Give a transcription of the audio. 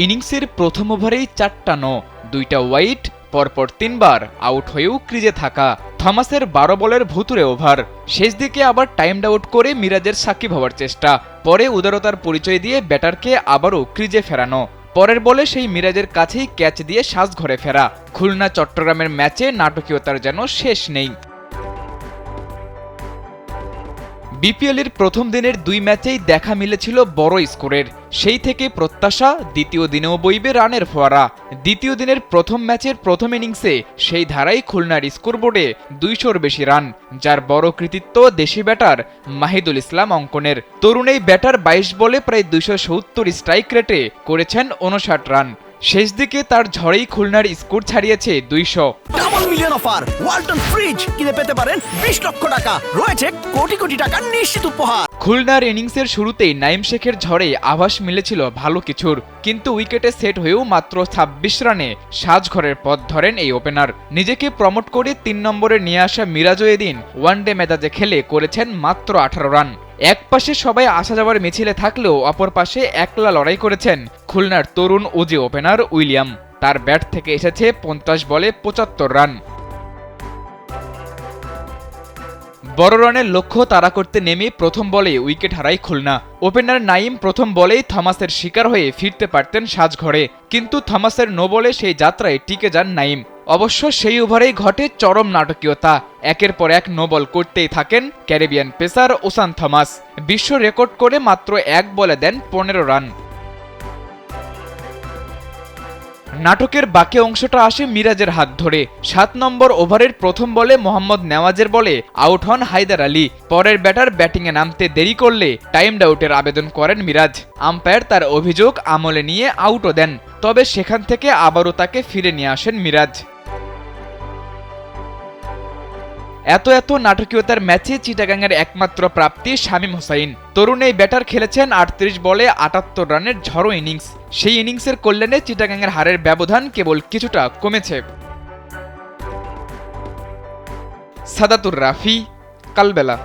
ইনিংসের প্রথম ওভারেই 4টা নো, 2টা ওয়াইড, পরপর 3বার আউট হয়েও ক্রিজে থাকা থমাসের 12 বলের ভুতুড়ে ওভার। শেষ দিকে আবার টাইমড আউট করে মিরাজের সাকিব হওয়ার চেষ্টা, পরে উদারতার পরিচয় দিয়ে ব্যাটারকে আবারও ক্রিজে ফেরানো। পরের বলে সেই মিরাজের কাছেই ক্যাচ দিয়ে সাজঘরে ফেরা। খুলনা চট্টগ্রামের ম্যাচে নাটকীয়তার যেন শেষ নেই। বিপিএলের প্রথম দিনের 2 ম্যাচেই দেখা মিলেছিল বড় স্কোরের, সেই থেকে প্রত্যাশা দ্বিতীয় দিনেও বইবে রানের ফোয়ারা। দ্বিতীয় দিনের প্রথম ম্যাচের প্রথম ইনিংসে সেই ধারাই খুলনার স্কোরবোর্ডে 200-র বেশি রান, যার বড় কৃতিত্ব দেশি ব্যাটার মাহিদুল ইসলাম অঙ্কনের। তরুণ এই ব্যাটার 22 বলে প্রায় 270 স্ট্রাইক রেটে করেছেন 59 রান। শেষ দিকে তার ঝড়েই খুলনার স্কোর ছাড়িয়েছে 200। Double million offer Walton fridge কিনে পেতে পারেন 20 লক্ষ টাকা, রয়েছে কোটি কোটি টাকার নিশ্চিত উপহার। খুলনার ইনিংসের শুরুতেই নাইম শেখের ঝড়ে আভাস মিলেছিল ভালো কিছুর, কিন্তু উইকেটে সেট হয়েও মাত্র 26 রানে সাজঘরের পথ ধরেন এই ওপেনার। নিজেকে প্রমোট করে 3 নম্বরে নিয়ে আসা মিরাজও এদিন ওয়ানডে মেজাজে খেলে করেছেন মাত্র 18 রান। এক পাশে সবাই আসা যাওয়ার মিছিলে থাকলেও অপর পাশে একলা লড়াই করেছেন খুলনার তরুণ ওজি ওপেনার উইলিয়াম। তার ব্যাট থেকে এসেছে 50 বলে 75 রান। বড় রানের লক্ষ্য তাড়া করতে নেমে প্রথম বলে উইকেট হারায় খুলনা। ওপেনার নাইম প্রথম বলেই থমাসের শিকার হয়ে ফিরতে পারতেন সাজঘরে, কিন্তু থমাসের নো বলে সেই যাত্রায় টিকে যান নাইম। অবশ্য সেই ওভারেই ঘটে চরম নাটকীয়তা। একের পর এক নো বল করতেই থাকেন ক্যারিবিয়ান পেসার ওসান থমাস। বিশ্ব রেকর্ড করে মাত্র 1 বলে দেন 15 রান। নাটকের বাকি অংশটা আসে মিরাজের হাত ধরে। 7 নম্বর ওভারের প্রথম বলে মোহাম্মদ নেওয়াজের বলে আউট হন হায়দার আলী। পরের ব্যাটার ব্যাটিংয়ে নামতে দেরি করলে টাইমড আউটের আবেদন করেন মিরাজ। আম্পায়ার তার অভিযোগ আমলে নিয়ে আউটও দেন, তবে সেখান থেকে আবারও তাকে ফিরে নিয়ে আসেন মিরাজ। এত নাটকীয়তার ম্যাচে চিটাগাংয়ের একমাত্র প্রাপ্তি শামীম হোসাইন। তরুণ এই ব্যাটার খেলেছেন 38 বলে 78 রানের ঝড়ো ইনিংস। সেই ইনিংসের কল্যাণে চিটাগাংয়ের হারের ব্যবধান কেবল কিছুটা কমেছে। সাদাতুর রাফি, কালবেলা।